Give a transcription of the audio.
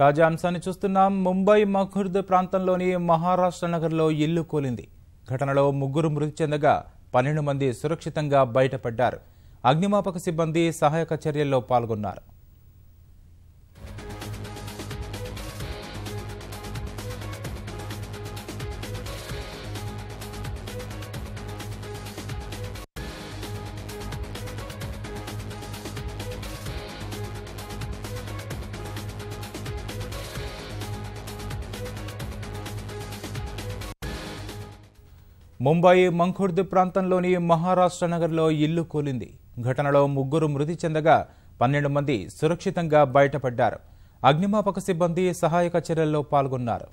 తాజా అంశాన్ని చూస్తున్నాం. ముంబై మఖుర్ద్ ప్రాంతంలోని మహారాష్ట్ర నగర్లో ఇల్లు కూలింది. ఘటనలో 3 మృతి చెందగా 12 మంది సురక్షితంగా బయటపడ్డారు. అగ్నిమాపక సిబ్బంది సహాయక చర్యల్లో పాల్గొన్నారు. ముంబై మఖుర్ద్ ప్రాంతంలోని మహారాష్ట్ర నగర్లో ఇల్లు కూలింది. ఘటనలో 3 మృతి చెందగా 12 మంది సురక్షితంగా బయటపడ్డారు. అగ్నిమాపక సిబ్బంది సహాయక చర్యల్లో పాల్గొన్నారు.